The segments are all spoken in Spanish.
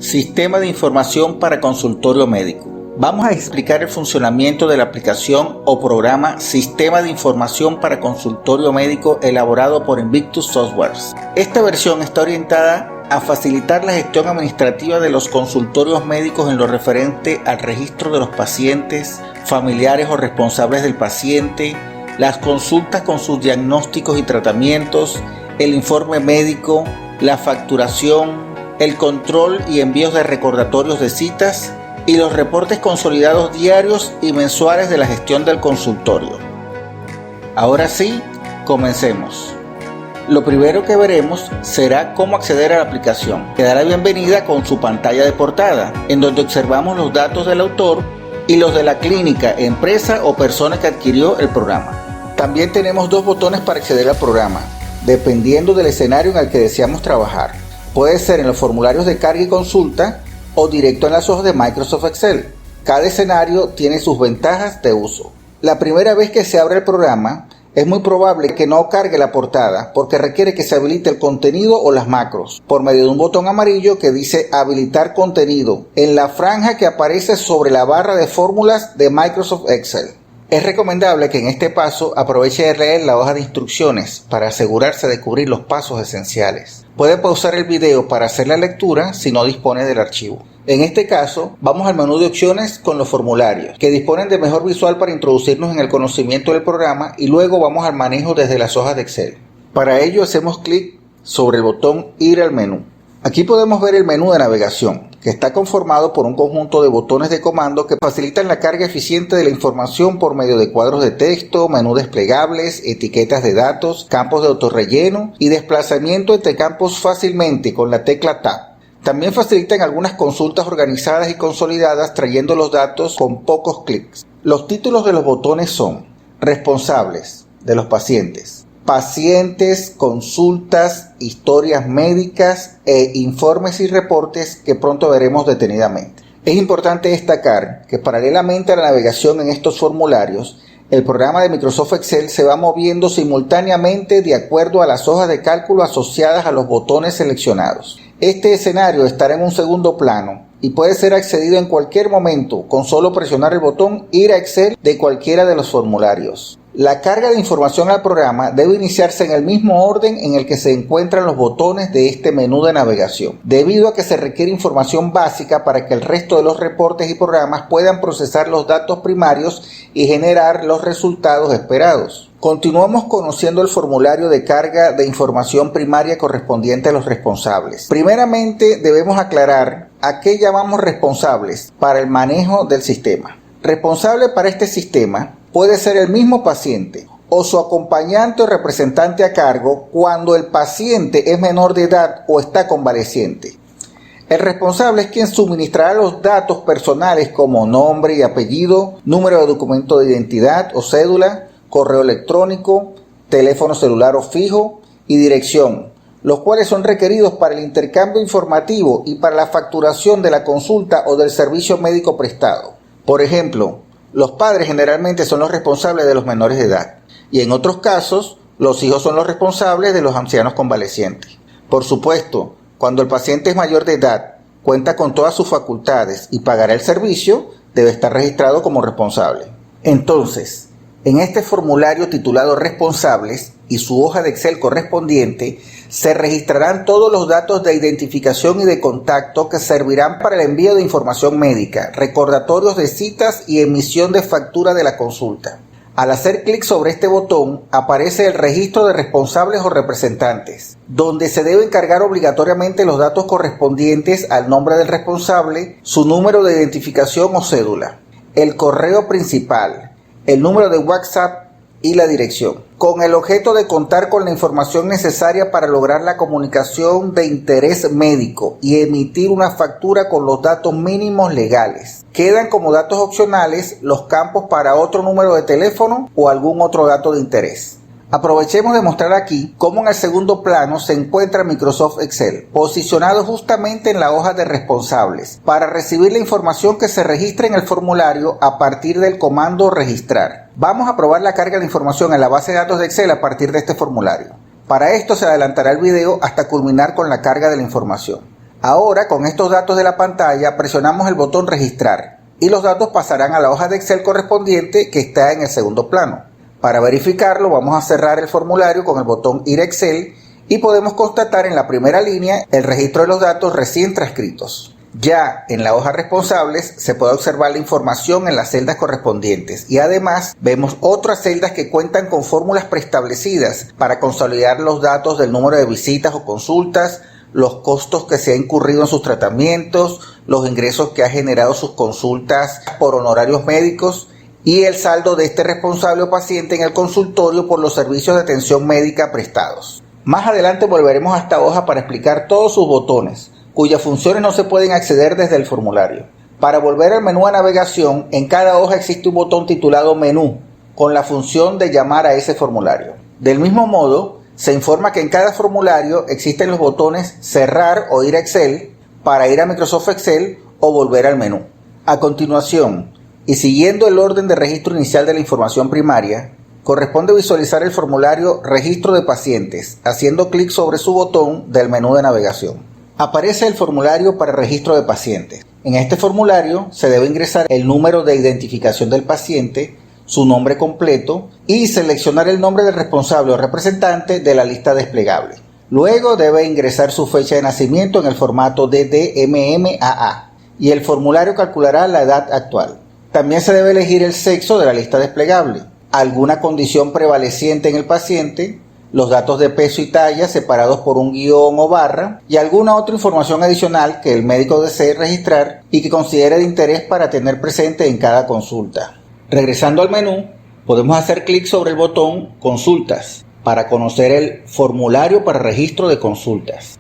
Sistema de información para consultorio médico. Vamos a explicar el funcionamiento de la aplicación o programa Sistema de Información para Consultorio Médico elaborado por Invictus Softwares. Esta versión está orientada a facilitar la gestión administrativa de los consultorios médicos en lo referente al registro de los pacientes, familiares o responsables del paciente, las consultas con sus diagnósticos y tratamientos, el informe médico, la facturación, el control y envíos de recordatorios de citas y los reportes consolidados diarios y mensuales de la gestión del consultorio. Ahora sí, comencemos. Lo primero que veremos será cómo acceder a la aplicación, que da la bienvenida con su pantalla de portada, en donde observamos los datos del autor y los de la clínica, empresa o persona que adquirió el programa. También tenemos dos botones para acceder al programa, dependiendo del escenario en el que deseamos trabajar. Puede ser en los formularios de carga y consulta o directo en las hojas de Microsoft Excel. Cada escenario tiene sus ventajas de uso. La primera vez que se abre el programa, es muy probable que no cargue la portada porque requiere que se habilite el contenido o las macros por medio de un botón amarillo que dice habilitar contenido en la franja que aparece sobre la barra de fórmulas de Microsoft Excel. Es recomendable que en este paso aproveche de leer la hoja de instrucciones para asegurarse de cubrir los pasos esenciales. Puede pausar el video para hacer la lectura si no dispone del archivo. En este caso, vamos al menú de opciones con los formularios, que disponen de mejor visual para introducirnos en el conocimiento del programa, y luego vamos al manejo desde las hojas de Excel. Para ello hacemos clic sobre el botón Ir al menú. Aquí podemos ver el menú de navegación, que está conformado por un conjunto de botones de comando que facilitan la carga eficiente de la información por medio de cuadros de texto, menú desplegables, etiquetas de datos, campos de autorrelleno y desplazamiento entre campos fácilmente con la tecla Tab. También facilitan algunas consultas organizadas y consolidadas trayendo los datos con pocos clics. Los títulos de los botones son responsables de los pacientes, pacientes, consultas, historias médicas e informes y reportes que pronto veremos detenidamente. Es importante destacar que paralelamente a la navegación en estos formularios, el programa de Microsoft Excel se va moviendo simultáneamente de acuerdo a las hojas de cálculo asociadas a los botones seleccionados. Este escenario estará en un segundo plano y puede ser accedido en cualquier momento con solo presionar el botón Ir a Excel de cualquiera de los formularios. La carga de información al programa debe iniciarse en el mismo orden en el que se encuentran los botones de este menú de navegación, debido a que se requiere información básica para que el resto de los reportes y programas puedan procesar los datos primarios y generar los resultados esperados. Continuamos conociendo el formulario de carga de información primaria correspondiente a los responsables. Primeramente debemos aclarar a qué llamamos responsables para el manejo del sistema. Responsable para este sistema puede ser el mismo paciente o su acompañante o representante a cargo cuando el paciente es menor de edad o está convaleciente. El responsable es quien suministrará los datos personales como nombre y apellido, número de documento de identidad o cédula, correo electrónico, teléfono celular o fijo y dirección, los cuales son requeridos para el intercambio informativo y para la facturación de la consulta o del servicio médico prestado. Por ejemplo, los padres generalmente son los responsables de los menores de edad y en otros casos los hijos son los responsables de los ancianos convalecientes. Por supuesto, cuando el paciente es mayor de edad, cuenta con todas sus facultades y pagará el servicio, debe estar registrado como responsable. Entonces, en este formulario titulado Responsables y su hoja de Excel correspondiente, se registrarán todos los datos de identificación y de contacto que servirán para el envío de información médica, recordatorios de citas y emisión de factura de la consulta. Al hacer clic sobre este botón, aparece el registro de responsables o representantes, donde se deben cargar obligatoriamente los datos correspondientes al nombre del responsable, su número de identificación o cédula, el correo principal, el número de WhatsApp y la dirección, con el objeto de contar con la información necesaria para lograr la comunicación de interés médico y emitir una factura con los datos mínimos legales. Quedan como datos opcionales los campos para otro número de teléfono o algún otro dato de interés. Aprovechemos de mostrar aquí cómo en el segundo plano se encuentra Microsoft Excel, posicionado justamente en la hoja de responsables, para recibir la información que se registra en el formulario a partir del comando registrar. Vamos a probar la carga de información en la base de datos de Excel a partir de este formulario. Para esto se adelantará el video hasta culminar con la carga de la información. Ahora, con estos datos de la pantalla, presionamos el botón Registrar y los datos pasarán a la hoja de Excel correspondiente que está en el segundo plano. Para verificarlo, vamos a cerrar el formulario con el botón Ir a Excel y podemos constatar en la primera línea el registro de los datos recién transcritos. Ya en la hoja responsables se puede observar la información en las celdas correspondientes y además vemos otras celdas que cuentan con fórmulas preestablecidas para consolidar los datos del número de visitas o consultas, los costos que se ha incurrido en sus tratamientos, los ingresos que ha generado sus consultas por honorarios médicos y el saldo de este responsable o paciente en el consultorio por los servicios de atención médica prestados. Más adelante volveremos a esta hoja para explicar todos sus botones, cuyas funciones no se pueden acceder desde el formulario. Para volver al menú de navegación, en cada hoja existe un botón titulado Menú, con la función de llamar a ese formulario. Del mismo modo, se informa que en cada formulario existen los botones Cerrar o Ir a Excel para ir a Microsoft Excel o volver al menú. A continuación, y siguiendo el orden de registro inicial de la información primaria, corresponde visualizar el formulario Registro de pacientes, haciendo clic sobre su botón del menú de navegación. Aparece el formulario para registro de pacientes. En este formulario se debe ingresar el número de identificación del paciente, su nombre completo y seleccionar el nombre del responsable o representante de la lista desplegable. Luego debe ingresar su fecha de nacimiento en el formato DDMMAA y el formulario calculará la edad actual. También se debe elegir el sexo de la lista desplegable, alguna condición prevaleciente en el paciente, los datos de peso y talla separados por un guión o barra y alguna otra información adicional que el médico desee registrar y que considere de interés para tener presente en cada consulta. Regresando al menú, podemos hacer clic sobre el botón Consultas para conocer el formulario para registro de consultas.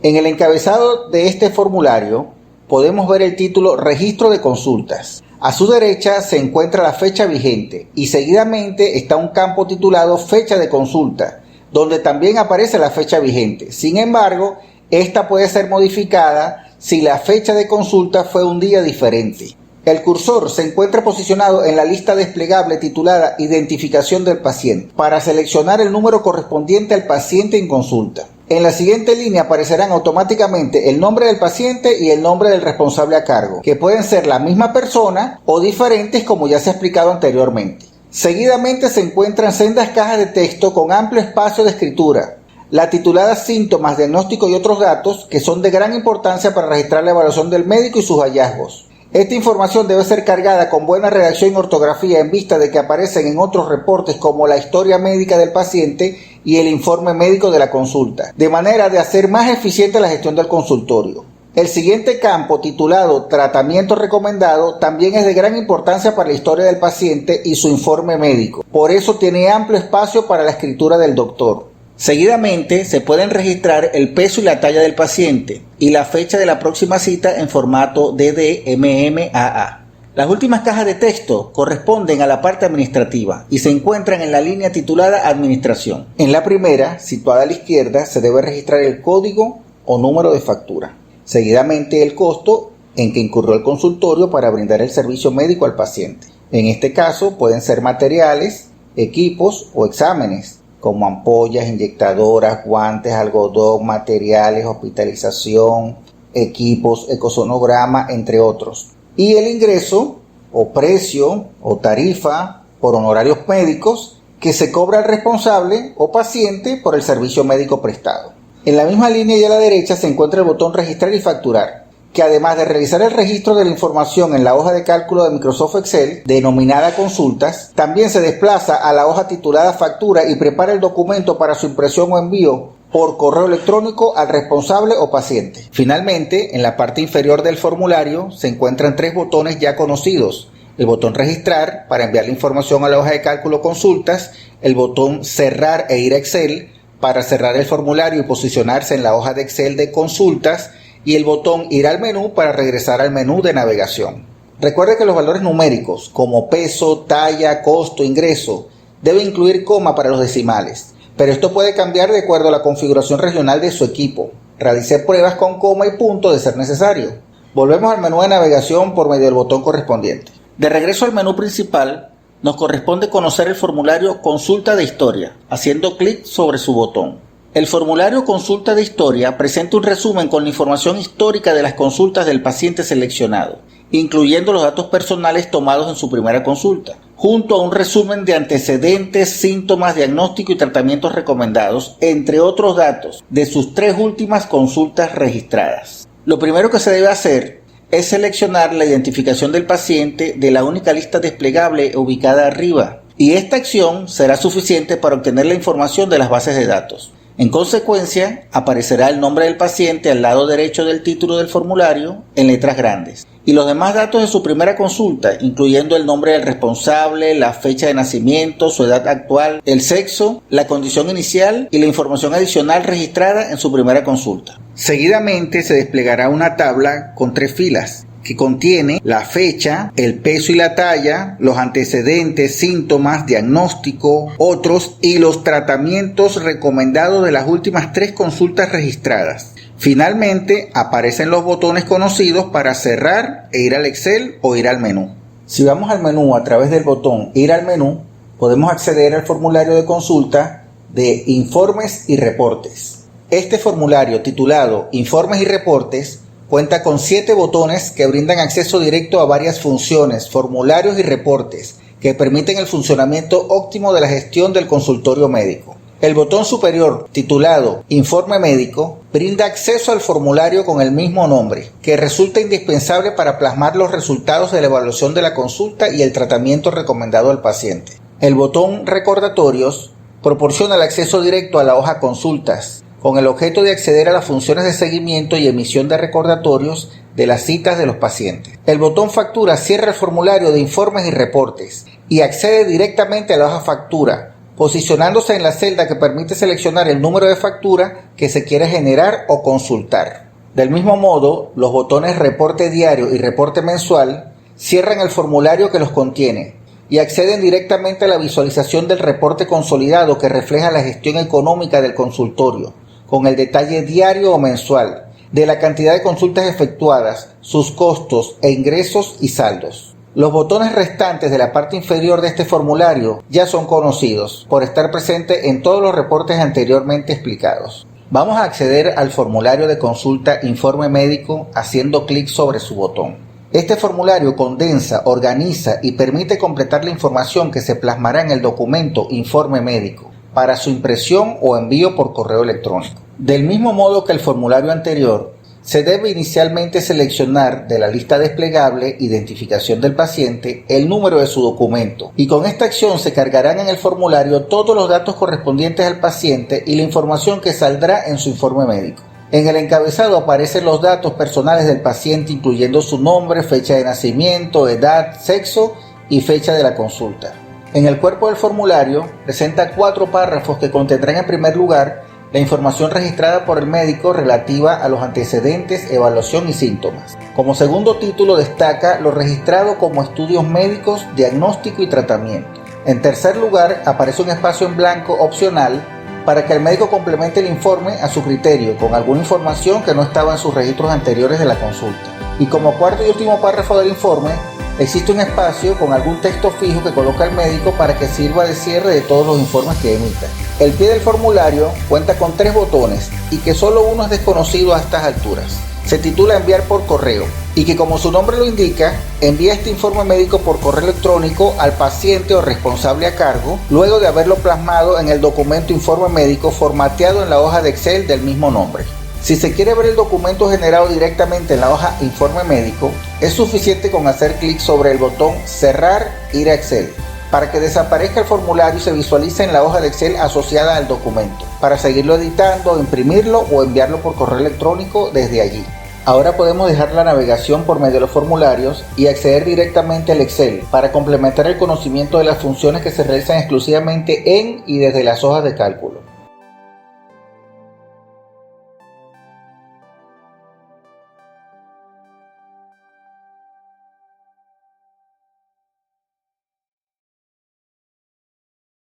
En el encabezado de este formulario podemos ver el título Registro de consultas. A su derecha se encuentra la fecha vigente y seguidamente está un campo titulado Fecha de consulta, donde también aparece la fecha vigente. Sin embargo, esta puede ser modificada si la fecha de consulta fue un día diferente. El cursor se encuentra posicionado en la lista desplegable titulada Identificación del paciente para seleccionar el número correspondiente al paciente en consulta. En la siguiente línea aparecerán automáticamente el nombre del paciente y el nombre del responsable a cargo, que pueden ser la misma persona o diferentes como ya se ha explicado anteriormente. Seguidamente se encuentran sendas cajas de texto con amplio espacio de escritura, la titulada Síntomas, Diagnóstico y otros datos, que son de gran importancia para registrar la evaluación del médico y sus hallazgos. Esta información debe ser cargada con buena redacción y ortografía en vista de que aparecen en otros reportes como la historia médica del paciente y el informe médico de la consulta, de manera de hacer más eficiente la gestión del consultorio. El siguiente campo, titulado Tratamiento recomendado, también es de gran importancia para la historia del paciente y su informe médico. Por eso tiene amplio espacio para la escritura del doctor. Seguidamente se pueden registrar el peso y la talla del paciente y la fecha de la próxima cita en formato DDMMAA. Las últimas cajas de texto corresponden a la parte administrativa y se encuentran en la línea titulada Administración. En la primera, situada a la izquierda, se debe registrar el código o número de factura. Seguidamente el costo en que incurrió el consultorio para brindar el servicio médico al paciente. En este caso pueden ser materiales, equipos o exámenes, como ampollas, inyectadoras, guantes, algodón, materiales, hospitalización, equipos, ecosonograma, entre otros. Y el ingreso o precio o tarifa por honorarios médicos que se cobra al responsable o paciente por el servicio médico prestado. En la misma línea y a la derecha se encuentra el botón Registrar y Facturar, que además de realizar el registro de la información en la hoja de cálculo de Microsoft Excel, denominada Consultas, también se desplaza a la hoja titulada Factura y prepara el documento para su impresión o envío por correo electrónico al responsable o paciente. Finalmente, en la parte inferior del formulario se encuentran tres botones ya conocidos: el botón Registrar para enviar la información a la hoja de cálculo Consultas, el botón Cerrar e Ir a Excel para cerrar el formulario y posicionarse en la hoja de Excel de Consultas, y el botón Ir al menú para regresar al menú de navegación. Recuerde que los valores numéricos como peso, talla, costo, ingreso deben incluir coma para los decimales, pero esto puede cambiar de acuerdo a la configuración regional de su equipo. Realice pruebas con coma y punto de ser necesario. Volvemos al menú de navegación por medio del botón correspondiente. De regreso al menú principal, nos corresponde conocer el formulario Consulta de Historia, haciendo clic sobre su botón. El formulario Consulta de Historia presenta un resumen con la información histórica de las consultas del paciente seleccionado, incluyendo los datos personales tomados en su primera consulta, junto a un resumen de antecedentes, síntomas, diagnóstico y tratamientos recomendados, entre otros datos, de sus 3 últimas consultas registradas. Lo primero que se debe hacer es seleccionar la identificación del paciente de la única lista desplegable ubicada arriba, y esta acción será suficiente para obtener la información de las bases de datos. En consecuencia, aparecerá el nombre del paciente al lado derecho del título del formulario en letras grandes y los demás datos de su primera consulta, incluyendo el nombre del responsable, la fecha de nacimiento, su edad actual, el sexo, la condición inicial y la información adicional registrada en su primera consulta. Seguidamente se desplegará una tabla con 3 filas que contiene la fecha, el peso y la talla, los antecedentes, síntomas, diagnóstico, otros y los tratamientos recomendados de las últimas 3 consultas registradas. Finalmente, aparecen los botones conocidos para cerrar e ir al Excel o ir al menú. Si vamos al menú a través del botón Ir al menú, podemos acceder al formulario de consulta de Informes y Reportes. Este formulario, titulado Informes y Reportes, cuenta con 7 botones que brindan acceso directo a varias funciones, formularios y reportes que permiten el funcionamiento óptimo de la gestión del consultorio médico. El botón superior, titulado Informe Médico, brinda acceso al formulario con el mismo nombre, que resulta indispensable para plasmar los resultados de la evaluación de la consulta y el tratamiento recomendado al paciente. El botón Recordatorios proporciona el acceso directo a la hoja Consultas, con el objeto de acceder a las funciones de seguimiento y emisión de recordatorios de las citas de los pacientes. El botón Factura cierra el formulario de informes y reportes y accede directamente a la hoja Factura, posicionándose en la celda que permite seleccionar el número de factura que se quiere generar o consultar. Del mismo modo, los botones Reporte Diario y Reporte Mensual cierran el formulario que los contiene y acceden directamente a la visualización del reporte consolidado que refleja la gestión económica del consultorio, con el detalle diario o mensual de la cantidad de consultas efectuadas, sus costos e ingresos y saldos. Los botones restantes de la parte inferior de este formulario ya son conocidos por estar presentes en todos los reportes anteriormente explicados. Vamos a acceder al formulario de consulta Informe Médico haciendo clic sobre su botón. Este formulario condensa, organiza y permite completar la información que se plasmará en el documento Informe Médico para su impresión o envío por correo electrónico. Del mismo modo que el formulario anterior, se debe inicialmente seleccionar de la lista desplegable Identificación del paciente el número de su documento y con esta acción se cargarán en el formulario todos los datos correspondientes al paciente y la información que saldrá en su informe médico. En el encabezado aparecen los datos personales del paciente incluyendo su nombre, fecha de nacimiento, edad, sexo y fecha de la consulta. En el cuerpo del formulario presenta 4 párrafos que contendrán en primer lugar la información registrada por el médico relativa a los antecedentes, evaluación y síntomas. Como segundo título destaca lo registrado como estudios médicos, diagnóstico y tratamiento. En tercer lugar aparece un espacio en blanco opcional para que el médico complemente el informe a su criterio con alguna información que no estaba en sus registros anteriores de la consulta. Y como cuarto y último párrafo del informe, existe un espacio con algún texto fijo que coloca el médico para que sirva de cierre de todos los informes que emita. El pie del formulario cuenta con 3 botones y que solo uno es desconocido a estas alturas. Se titula Enviar por correo y que, como su nombre lo indica, envía este informe médico por correo electrónico al paciente o responsable a cargo luego de haberlo plasmado en el documento Informe Médico formateado en la hoja de Excel del mismo nombre. Si se quiere ver el documento generado directamente en la hoja Informe Médico, es suficiente con hacer clic sobre el botón Cerrar, ir a Excel, para que desaparezca el formulario y se visualice en la hoja de Excel asociada al documento, para seguirlo editando, imprimirlo o enviarlo por correo electrónico desde allí. Ahora podemos dejar la navegación por medio de los formularios y acceder directamente al Excel para complementar el conocimiento de las funciones que se realizan exclusivamente en y desde las hojas de cálculo.